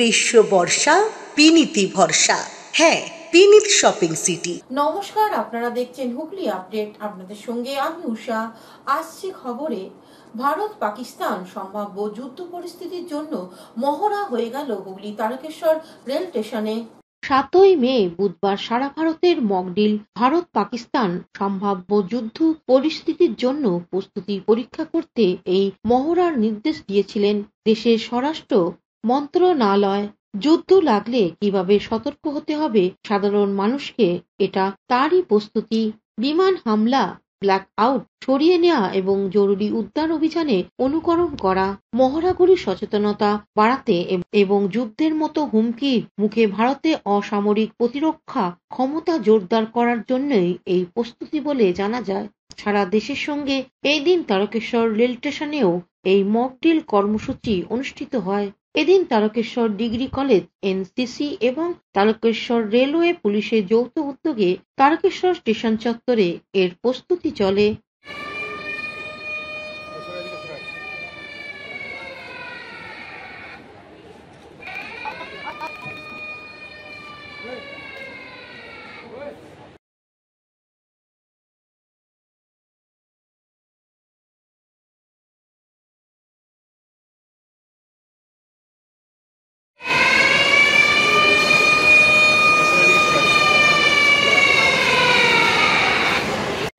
গ্রীষ্ম বর্ষা বিনীতি ভরসা। হ্যাঁ, বিনীত শপিং সিটি। নমস্কার, আপনারা দেখছেন হুগলি আপডেট। আপনাদের সঙ্গে আমি উষা। আসছে খবরে, ভারত পাকিস্তান সম্ভাব্য যুদ্ধ পরিস্থিতির জন্য মহড়া হয়ে গেল হুগলি তারকেশ্বর রেল স্টেশনে। 7ই মে বুধবার সারা ভারতের মকডিল ভারত পাকিস্তান সম্ভাব্য যুদ্ধ পরিস্থিতির জন্য প্রস্তুতি পরীক্ষা করতে এই মহড়ার নির্দেশ দিয়েছিলেন দেশের স্বরাষ্ট্র মন্ত্রণালয়। যুদ্ধ লাগলে কিভাবে সতর্ক হতে হবে সাধারণ মানুষকে, এটা তারই প্রস্তুতি। বিমান হামলা, ব্ল্যাক আউট সরিয়ে নেওয়া এবং জরুরি উদ্ধার অভিযানে অনুকরণ করা, মহড়াগুলির সচেতনতা বাড়াতে এবং যুদ্ধের মতো হুমকির মুখে ভারতে অসামরিক প্রতিরক্ষা ক্ষমতা জোরদার করার জন্যই এই প্রস্তুতি বলে জানা যায়। সারা দেশের সঙ্গে এই দিন তারকেশ্বর রেল স্টেশনেও এই মক ড্রিল কর্মসূচি অনুষ্ঠিত হয়। এদিন তারকেশ্বর ডিগ্রি কলেজ, এনসিসি এবং তারকেশ্বর রেলওয়ে পুলিশের যৌথ উদ্যোগে তারকেশ্বর স্টেশন চত্বরে এর প্রস্তুতি চলে।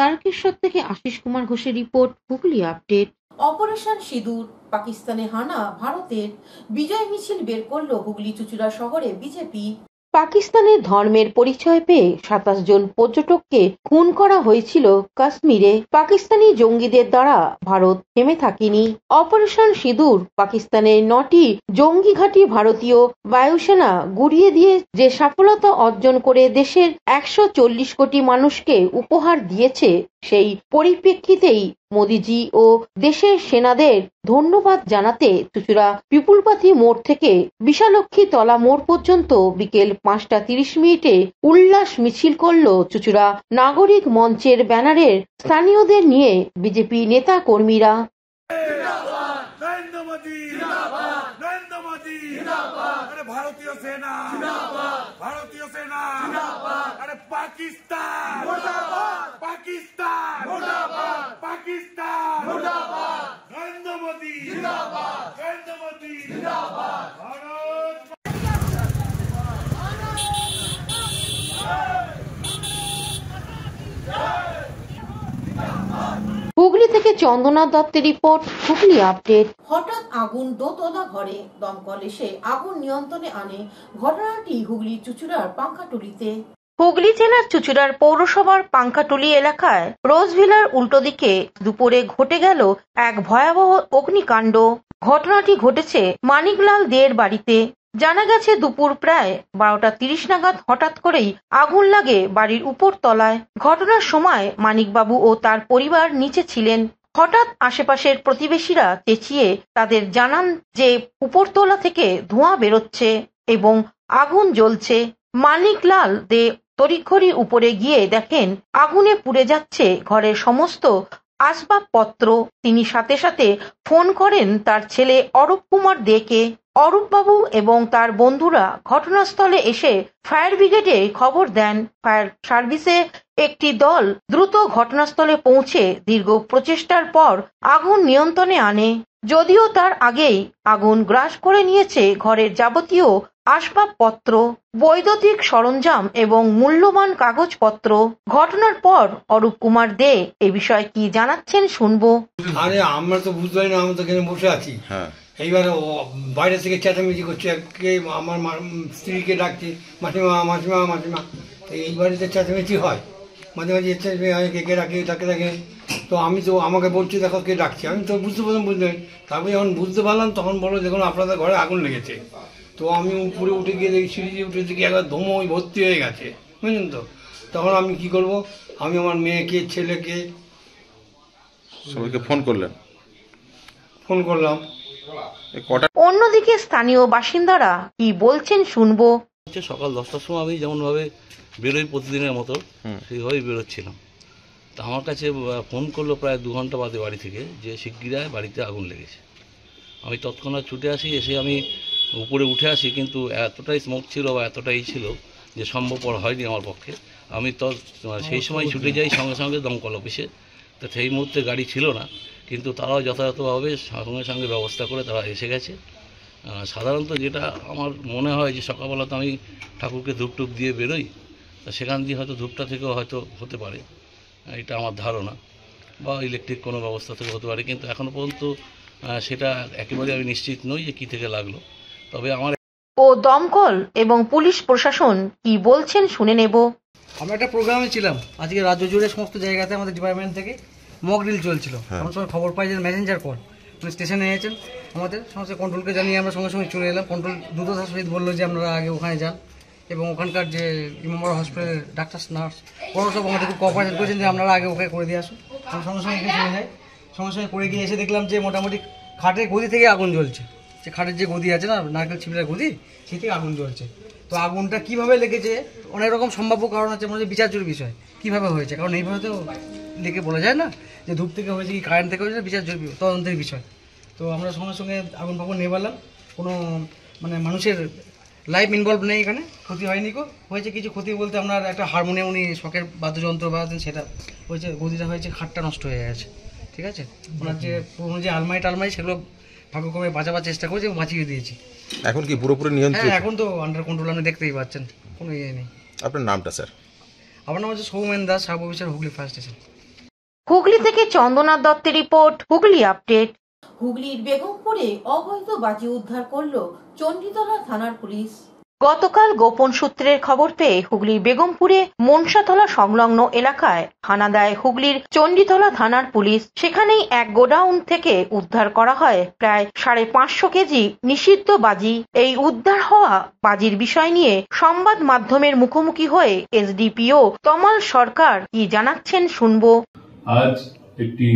তারকেশ্বর থেকে আশিস কুমার ঘোষের রিপোর্ট, হুগলি আপডেট। অপারেশন সিঁদুর, পাকিস্তানে হানা ভারতের, বিজয় মিছিল বের করল হুগলি চুঁচুড়া শহরে বিজেপি। পাকিস্তানের ধর্মের পরিচয় পেয়ে 27 জন পর্যটককে খুন করা হয়েছিল কাশ্মীরে। পাকিস্তানি জঙ্গিদের দ্বারা ভারত থেমে থাকেনি। অপারেশন সিঁদুর পাকিস্তানের 9টি জঙ্গি ঘাঁটি ভারতীয় বায়ুসেনা গুড়িয়ে দিয়ে যে সফলতা অর্জন করে দেশের 140 কোটি মানুষকে উপহার দিয়েছে, সেই পরিপ্রেক্ষিতেই মোদিজি ও দেশের সেনাদের ধন্যবাদ জানাতে চুঁচুড়া পিপুলপাথি মোড় থেকে বিশালক্ষী তলা মোড় পর্যন্ত বিকেল 5টা 30 মিনিটে উল্লাস মিছিল করল চুঁচুড়া নাগরিক মঞ্চের ব্যানারের স্থানীয়দের নিয়ে বিজেপি নেতা কর্মীরা। ভারতীয় সেনা, ভারতীয় সেনা, পাকিস্তান, পাকিস্তান, পাকিস্তান, নরেন্দ্র মোদী, নরেন্দ্র মোদী, ভারত। হুগলি থেকে চন্দনা দত্তের রিপোর্ট, হুগলি আপডেট। হঠাৎ আগুন দোতলা ঘরে, দমকল এসে আগুন নিয়ন্ত্রণে আনে। ঘটনাটি হুগলি চুঁচুড়ার পাঙ্কাটুলিতে। হুগলি জেলার চুঁচুড়ার পৌরসভার পাঙ্কাটুলি এলাকায় রোজভিলার উল্টো দিকে দুপুরে ঘটে গেল এক ভয়াবহ অগ্নিকাণ্ড। ঘটনাটি ঘটেছে মানিকলাল দের বাড়িতে। জানা গেছে দুপুর প্রায় 12টা 30 নাগাদ হঠাৎ করেই আগুন লাগে বাড়ির উপর তলায়। ঘটনার সময় মানিকবাবু ও তার পরিবার নিচে ছিলেন। হঠাৎ আশেপাশের প্রতিবেশীরা চেঁচিয়ে তাদের জানান যে উপরতলা থেকে ধোঁয়া বেরোচ্ছে এবং আগুন জ্বলছে। মানিকলাল দে তড়িঘড়ি উপরে গিয়ে দেখেন আগুনে পুড়ে যাচ্ছে ঘরের সমস্ত আসবাবপত্র। তিনি সাথে সাথে ফোন করেন তার ছেলে অরূপ কুমার দেকে। অরূপবাবু এবং তার বন্ধুরা ঘটনাস্থলে এসে ফায়ার ব্রিগেডে খবর দেন। ফায়ার সার্ভিসে একটি দল দ্রুত ঘটনাস্থলে পৌঁছে দীর্ঘ প্রচেষ্টার পর আগুন নিয়ন্ত্রণে আনে, যদিও তার আগেই আগুন গ্রাস করে নিয়েছে ঘরের যাবতীয় আসবাবপত্র, বৈদ্যুতিক সরঞ্জাম এবং মূল্যবান কাগজপত্র। ঘটনার পর অরূপ কুমার দে এ বিষয়ে কি জানাচ্ছেন শুনবো। আরে আমরা তো বুঝতে পারি না, আমরা তো এখানে বসে আছি। এইবার বাইরে থেকে চেঁচামেচি করছে, কে আমার স্ত্রীকে ডাকছে মাসিমা মাসিমা মাসিমা। এই বাড়িতে চেঁচামেচি হয়, মাঝে মাঝে কে ডাকে তাকে ডাকে। তো আমি তো আমাকে বলছি দেখো কে ডাকছে, আমি তো বুঝতে পারলাম তারপরে যখন বুঝতে পারলাম তখন বলো দেখুন আপনাদের ঘরে আগুন লেগেছে। তো আমি উপরে উঠে গিয়ে দেখি, সিঁড়ি দিয়ে উঠে দেখি একবার ধোঁয়ায় ভর্তি হয়ে গেছে, বুঝলেন তো। তখন আমি কি করব, আমি আমার মেয়েকে ছেলেকে সবাইকে ফোন করলাম। অন্যদিকে স্থানীয় বাসিন্দারা কি বলছেন শুনবো। সকাল 10টার সময় আমি যেমনভাবে বেরোই প্রতিদিনের মতো, সেইভাবেই বেরোচ্ছিলাম। তা আমার কাছে ফোন করলো প্রায় 2 ঘন্টা বাদে বাড়ি থেকে যে শিগগিরায় বাড়িতে আগুন লেগেছে। আমি তৎক্ষণাৎ ছুটে আসি। এসে আমি উপরে উঠে আসি, কিন্তু এতটাই স্মোক ছিল বা এতটাই ছিল যে সম্ভবপর হয়নি আমার পক্ষে। আমি তো সেই সময় ছুটে যাই সঙ্গে সঙ্গে দমকল অফিসে। তো সেই মুহূর্তে গাড়ি ছিল না, কিন্তু তারাও যথাযথভাবে সঙ্গে সঙ্গে ব্যবস্থা করে তারা এসে গেছে। সাধারণত যেটা আমার মনে হয় যে সকালবেলা তো আমি ঠাকুরকে ধূপ টুপ দিয়ে বেরোই, তা সেখান দিয়ে হয়তো ধূপটা থেকেও হয়তো হতে পারে, এটা আমার ধারণা, বা ইলেকট্রিক কোনো ব্যবস্থা থেকে হতে পারে। কিন্তু এখনও পর্যন্ত সেটা একেবারে আমি নিশ্চিত নই যে কী থেকে লাগলো। তবে আমার ও দমকল এবং পুলিশ প্রশাসন কি বলছেন শুনে নেব। আমরা একটা প্রোগ্রামে ছিলাম, আজকে রাজ্য জুড়ে সমস্ত জায়গাতে আমাদের ডিপার্টমেন্ট থেকে মক ড্রিল চলছিল। এমন সময় খবর পাই যে মেসেঞ্জার কল উনি স্টেশনে এসেছেন, আমাদের সমস্ত কন্ট্রোলকে জানিয়ে আমরা সঙ্গে সঙ্গে চলে এলাম। কন্ট্রোল দ্রুততার সহিত বললো যে আপনারা আগে ওখানে যান, এবং ওখানকার যে ইমামবাড়া হসপিটালের ডাক্তার নার্স ওরাও সব আমাদের খুব কোঅপারেশন করেছেন যে আপনারা আগে ওখানে করে দিয়ে আসুন। আমরা সঙ্গে সঙ্গে এখানে চলে যাই, সঙ্গে সঙ্গে করে গিয়ে এসে দেখলাম যে মোটামুটি খাটের গদি থেকে আগুন জ্বলছে। যে খাটের যে গদি আছে না, নারকেল ছিপড়ার গদি, সেই থেকে আগুন জ্বলছে। তো আগুনটা কীভাবে লেগেছে, অনেক রকম সম্ভাব্য কারণ আছে, মনে হচ্ছে বিচার্যের বিষয় কীভাবে হয়েছে, কারণ এইভাবে তো লিখে বলা যায় না যে ধূপ থেকে হয়েছে কি কারেন্ট থেকে হয়েছে, বিচার্যের তদন্তের বিষয়। তো আমরা সঙ্গে সঙ্গে আগুন ফাগুন নেভালাম, কোনো মানে মানুষের লাইফ ইনভলভ নেই এখানে, ক্ষতি হয়নি। হয়েছে কিছু ক্ষতি বলতে আপনার একটা হারমোনিয়াম উনি শখের বাদ্যযন্ত্র বাজাতেন, সেটা হয়েছে, গদিটা হয়েছে, খাটটা নষ্ট হয়ে গেছে। ঠিক আছে, ওনার যে পুরোনো যে আলমারি টালমারি সেগুলো ভাগ্যক্রমে বাঁচাবার চেষ্টা করেছি এবং বাঁচিয়ে দিয়েছি। এখন কি পুরোপুরি নিয়ন্ত্রণ? হ্যাঁ, এখন তো আন্ডার কন্ট্রোল, আপনি দেখতেই পাচ্ছেন, কোনো ইয়ে নেই। আপনার নামটা স্যার? আমার নাম হচ্ছে Soumen Das, sub officer, Hooghly fire station. Hooghly থেকে চন্দ্রনাথ দত্তের রিপোর্ট, হুগলি আপডেট। হুগলির বেগমপুরে অবৈধ বাজি উদ্ধার করল চণ্ডীতলা থানার পুলিশ। গতকাল গোপন সূত্রের খবর পেয়ে হুগলির বেগমপুরে মনসাতলা সংলগ্ন এলাকায় হানা দেয় হুগলির চণ্ডীতলা থানার পুলিশ। সেখানেই এক গোডাউন থেকে উদ্ধার করা হয় প্রায় 550 কেজি নিষিদ্ধ বাজি। এই উদ্ধার হওয়া বাজির বিষয় নিয়ে সংবাদ মাধ্যমের মুখোমুখি হয়ে এসডিপিও তমাল সরকার কি জানাচ্ছেন শুনবো। আজ একটি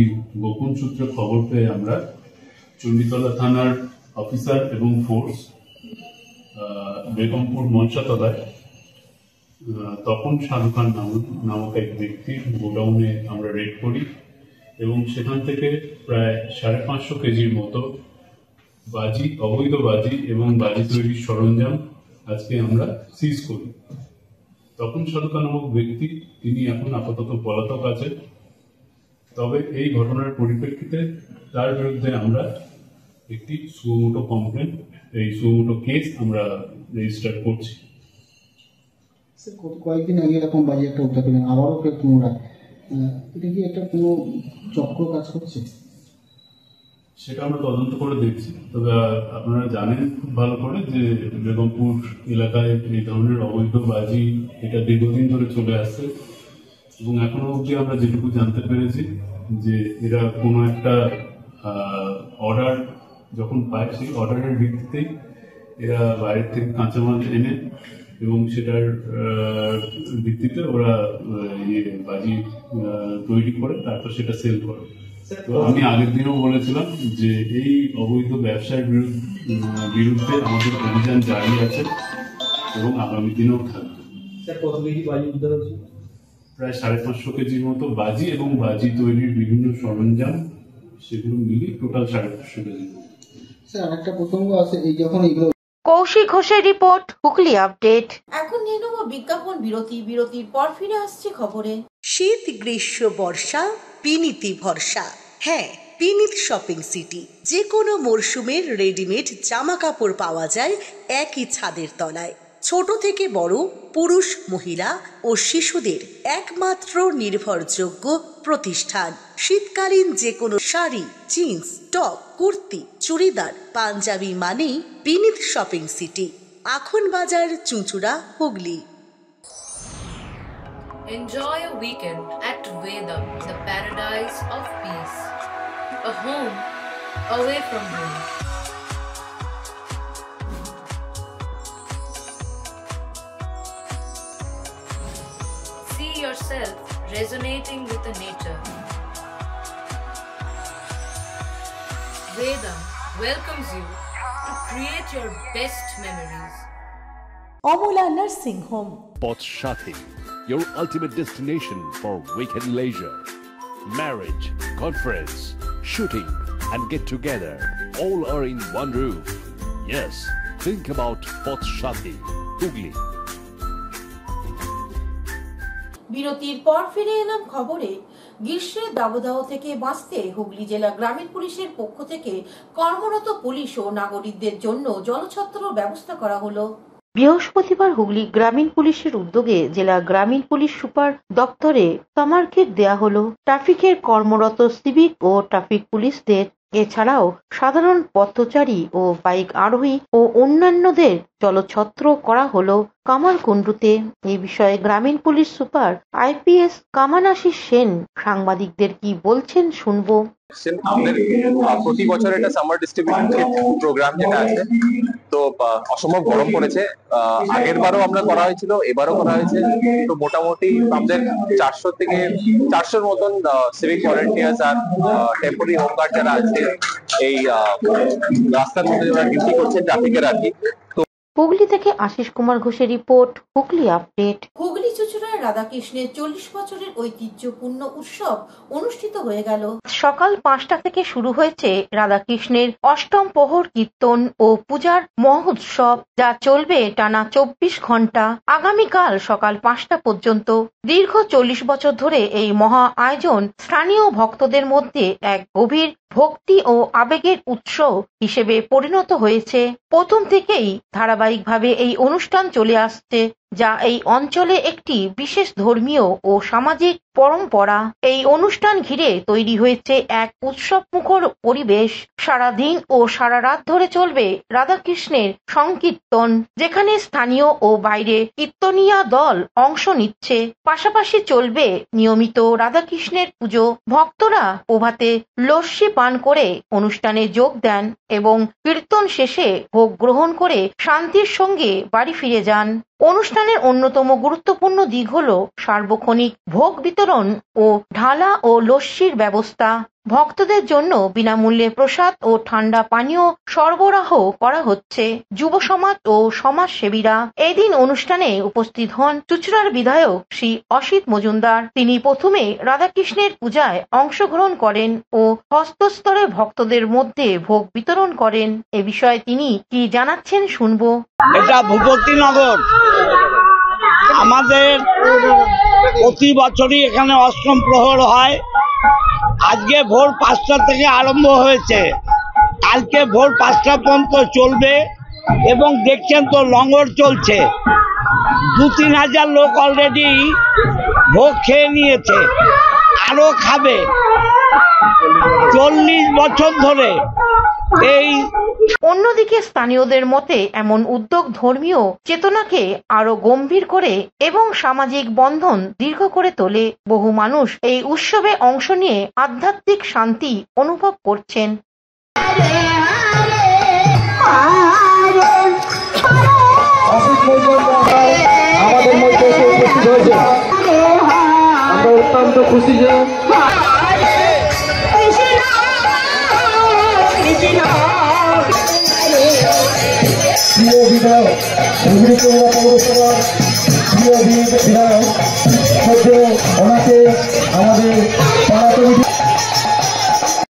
গোপন সূত্রে খবর পেয়ে আমরা চণ্ডীতলা থানার অফিসার এবং ফোর্স বেগমপুর মনসাতলায় তপন শাহরুখ খান নামক এক ব্যক্তির গোডাউনে আমরা রেড করি এবং সেখান থেকে প্রায় 550 কেজির মতো বাজি, অবৈধ বাজি এবং বাজি তৈরির সরঞ্জাম আজকে আমরা সিজ করি। তপন শাহরুখ খান নামক ব্যক্তি, তিনি এখন আপাতত পলাতক আছেন। তবে এই ঘটনার পরিপ্রেক্ষিতে তার বিরুদ্ধে আমরা একটি সুমোটো কমপ্লেন, এই সুমোটো কেস আমরা রেজিস্টার করছি। কয়েকদিন আগে এরকম বাজে একটা উদ্ধার করলেন, আবারও পুনরায়, এটা কি একটা কোনো চক্র কাজ করছে? সেটা আমরা তদন্ত করে দেখছি। তবে আপনারা জানেন খুব ভালো করে যে বেগমপুর এলাকায় এই ধরনের অবৈধ বাজি এটা দীর্ঘদিন ধরে চলে আসছে এবং এখনো অবধি আমরা যেটুকু জানতে পেরেছি যে এরা কোনো একটা অর্ডার যখন পায়, সেই অর্ডারের ভিত্তিতেই এরা বাইরের থেকে কাঁচামাল এনে এবং সেটার ভিত্তিতে ওরা বাজি তৈরি করে তারপর সেটা সেল করে। তো আমি আগের দিনও বলেছিলাম যে এই অবৈধ ব্যবসার বিরুদ্ধে আমাদের অভিযান জারি আছে এবং আগামী দিনেও থাকবে। কত কেজি বাজি উদ্ধার হয়েছে? প্রায় 550 কেজির মতো বাজি এবং বাজি তৈরির বিভিন্ন সরঞ্জাম, সেগুলো মিলিয়ে টোটাল 550 কেজি। স্যার, আরেকটা প্রসঙ্গ আছে, এই যখন এগুলো। কৌশিক ঘোষের রিপোর্ট, হুগলি আপডেট। এখন নিয়ে নেব বিজ্ঞাপন বিরতি। বিরতির পর ফিরে আসছে খবরে। শীত, গ্রীষ্ম, বর্ষা, পিনিতি ভরসা। হ্যাঁ, পিনিত শপিং সিটি। যে কোনো মরশুমের রেডিমেড জামা কাপড় পাওয়া যায় একই ছাদের তলায়। ছোট থেকে বড়, পুরুষ, মহিলা ও শিশুদের একমাত্র নির্ভরযোগ্য প্রতিষ্ঠান। শীতকালীন যে কোনো শাড়ি, জিন্স, টপ, কুর্তি, চুড়িদার, পাঞ্জাবি মানেই বিনীত শপিং সিটি। আখন বাজার, চুঁচুড়া, Hooghly. Enjoy a weekend at Vedam, the paradise of peace. A home away from home. See yourself resonating with the nature. Vedam welcomes you to create your best memories. Amala nursing home, Potshati, your ultimate destination for weekend leisure. Marriage, conference, shooting and get together all are in one roof. Yes, Think about Potshathi, Hooghly. বিরতির পর ফিরে এলাম খবরে। গ্রীষ্মের দাবদাহ থেকে বাঁচতে হুগলি জেলা গ্রামীণ পুলিশের পক্ষ থেকে কর্মরত পুলিশ ও নাগরিকদের জন্য জলছত্র ব্যবস্থা করা হলো। বৃহস্পতিবার হুগলি গ্রামীণ পুলিশের উদ্যোগে জেলা গ্রামীণ পুলিশ সুপার দপ্তরে সামার কিট দেয়া হলো। ট্রাফিকের কর্মরত সিভিক ও ট্রাফিক পুলিশদের, এছাড়াও সাধারণ পথচারী ও বাইক আরোহী ও অন্যান্যদের জলছত্র করা হলো কামারকুণ্ডুতে। এই বিষয়ে গ্রামীণ পুলিশ সুপার IPS কামানাশী সেন সাংবাদিকদের কি বলছেন শুনবো। আমাদের প্রতি বছর এটা সামার ডিস্ট্রিবিউশন প্রোগ্রাম যেটা আছে, তো অসম্ভব গরম পড়েছে। আগের বারও আমরা করা হয়েছিল, এবারও করা হয়েছে। তো মোটামুটি আমাদের 400 থেকে 400-র মতন সিভিক ভলেন্টিয়ার্স আর টেম্পোরারি হোমগার্ড যারা আছে এই রাস্তার মধ্যে যারা ডিউটি করছে ট্রাফিকের আর কি। হুগলি থেকে আশিস কুমার ঘোষের রিপোর্ট, হুগলি আপডেট। হুগলি চুঁচুড়ায় রাধাকৃষ্ণের 40 বছরের ঐতিহ্যপূর্ণ উৎসব অনুষ্ঠিত হয়ে গেল। সকাল 5টা থেকে শুরু হয়েছে রাধাকৃষ্ণের অষ্টম প্রহর কীর্তন ও পূজার মহোৎসব, যা চলবে টানা 24 ঘন্টা আগামীকাল সকাল 5টা পর্যন্ত। দীর্ঘ 40 বছর ধরে এই মহা আয়োজন স্থানীয় ভক্তদের মধ্যে এক গভীর ভক্তি ও আবেগের উৎস হিসেবে পরিণত হয়েছে। প্রথম থেকেই ধারাবাহিকভাবে এই অনুষ্ঠান চলে আসছে, যা এই অঞ্চলে একটি বিশেষ ধর্মীয় ও সামাজিক পরম্পরা। এই অনুষ্ঠান ঘিরে তৈরি হয়েছে এক উৎসবমুখর পরিবেশ। সারাদিন ও সারা রাত ধরে চলবে রাধাকৃষ্ণের সংকীর্তন, যেখানে স্থানীয় ও বাইরে কীর্তনীয়া দল অংশ নিচ্ছে। পাশাপাশি চলবে নিয়মিত রাধাকৃষ্ণের পুজো। ভক্তরা প্রভাতে লস্যি পান করে অনুষ্ঠানে যোগ দেন এবং কীর্তন শেষে ভোগ গ্রহণ করে শান্তির সঙ্গে বাড়ি ফিরে যান। অনুষ্ঠানের অন্যতম গুরুত্বপূর্ণ দিক হল সার্বক্ষণিক ভোগ বিতরণ ও ঢালা ও লস্যির ব্যবস্থা। ভক্তদের জন্য বিনামূল্যে প্রসাদ ও ঠান্ডা পানীয় সরবরাহ করা হচ্ছে। যুব সমাজ ও সমাজসেবীরা এদিন অনুষ্ঠানে উপস্থিত হন চুঁচুড়ার বিধায়ক শ্রী অসিত মজুমদার। তিনি প্রথমে রাধাকৃষ্ণের পূজায় অংশগ্রহণ করেন ও হস্তস্তরে ভক্তদের মধ্যে ভোগ বিতরণ করেন। এ বিষয়ে তিনি কি জানাচ্ছেন শুনবো। এটা ভূপতিনগর। আমাদের প্রতি বছরই এখানে অষ্টম প্রহর হয়। আজকে ভোর 5টা থেকে আরম্ভ হয়েছে, কালকে ভোর 5টা পর্যন্ত চলবে এবং দেখছেন তো লঙ্গর চলছে। 2-3 হাজার লোক অলরেডি ভোগ খেয়ে নিয়েছে, আরো খাবে। 40 বছর ধরে এই। অন্যদিকে স্থানীয়দের মতে এমন উদ্যোগ ধর্মীয় চেতনাকে আরো গম্ভীর করে এবং সামাজিক বন্ধন দীর্ঘ করে তোলে। বহু মানুষ এই উৎসবে অংশ নিয়ে আধ্যাত্মিক শান্তি অনুভব করছেন। আমাদের মধ্যে উপস্থিত হয়েছে, আমরা অত্যন্ত খুশি যে প্রিয় বিধায়ক হুগলি পৌরসভার প্রিয় বিধায়ক ওনাকে আমাদের পাড়া কমিটি।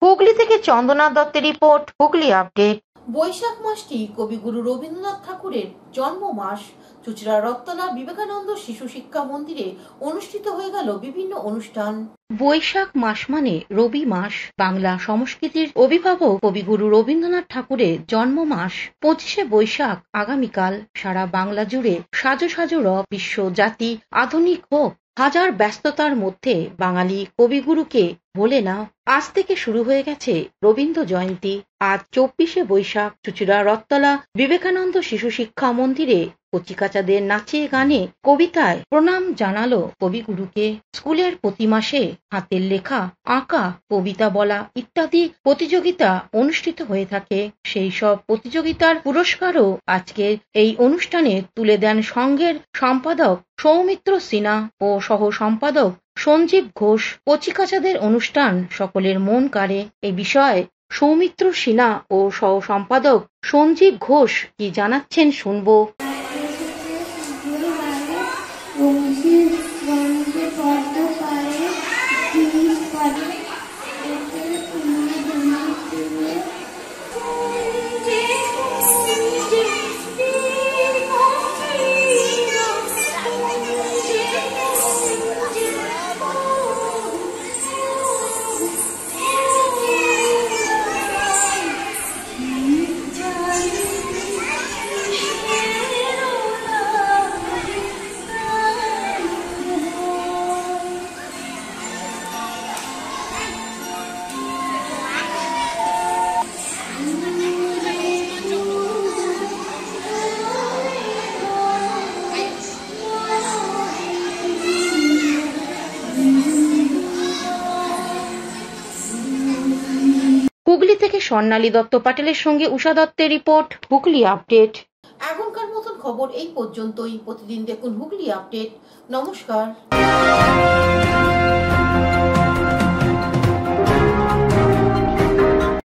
হুগলি থেকে চন্দনা দত্তের রিপোর্ট, হুগলি আপডেট। বৈশাখ মাসটি কবিগুরু রবীন্দ্রনাথ ঠাকুরের জন্ম মাস। চুঁচুড়া রত্তলা বিবেকানন্দ শিশু শিক্ষা মন্দিরে অনুষ্ঠিত হয়ে গেল বিভিন্ন অনুষ্ঠান। বৈশাখ মাস মানে রবি মাস, বাংলা সংস্কৃতির অভিভাবক কবিগুরু রবীন্দ্রনাথ ঠাকুরের জন্ম মাস। 25শে বৈশাখ আগামীকাল সারা বাংলা জুড়ে সাজো সাজো রব বিশ্ব জাতি আধুনিক হোক। হাজার ব্যস্ততার মধ্যে বাঙালি কবিগুরুকে ভোলে না। আজ থেকে শুরু হয়ে গেছে রবীন্দ্র জয়ন্তী। আজ 24শে বৈশাখ চুঁচুড়া রত্তলা বিবেকানন্দ শিশু শিক্ষা মন্দিরে কচিকাচাদের নাচে গানে কবিতায় প্রণাম জানালো কবিগুরুকে। স্কুলের প্রতি মাসে হাতের লেখা, আঁকা, কবিতা বলা ইত্যাদি প্রতিযোগিতা অনুষ্ঠিত হয়ে থাকে। সেই সব প্রতিযোগিতার পুরস্কারও আজকের এই অনুষ্ঠানে তুলে দেন সংঘের সম্পাদক সৌমিত্র সিনহা ও সহ সম্পাদক সঞ্জীব ঘোষ। কচিকাচাদের অনুষ্ঠান সকলের মন কাড়ে। এ বিষয়ে সৌমিত্র সিনহা ও সহ সম্পাদক সঞ্জীব ঘোষ কি জানাচ্ছেন শুনবো। স্বর্ণালী দত্ত পাটেলের সঙ্গে উষা দত্তের রিপোর্ট, হুগলি আপডেট। এখনকার মতন খবর এই পর্যন্তই। প্রতিদিন দেখুন হুগলি আপডেট। নমস্কার।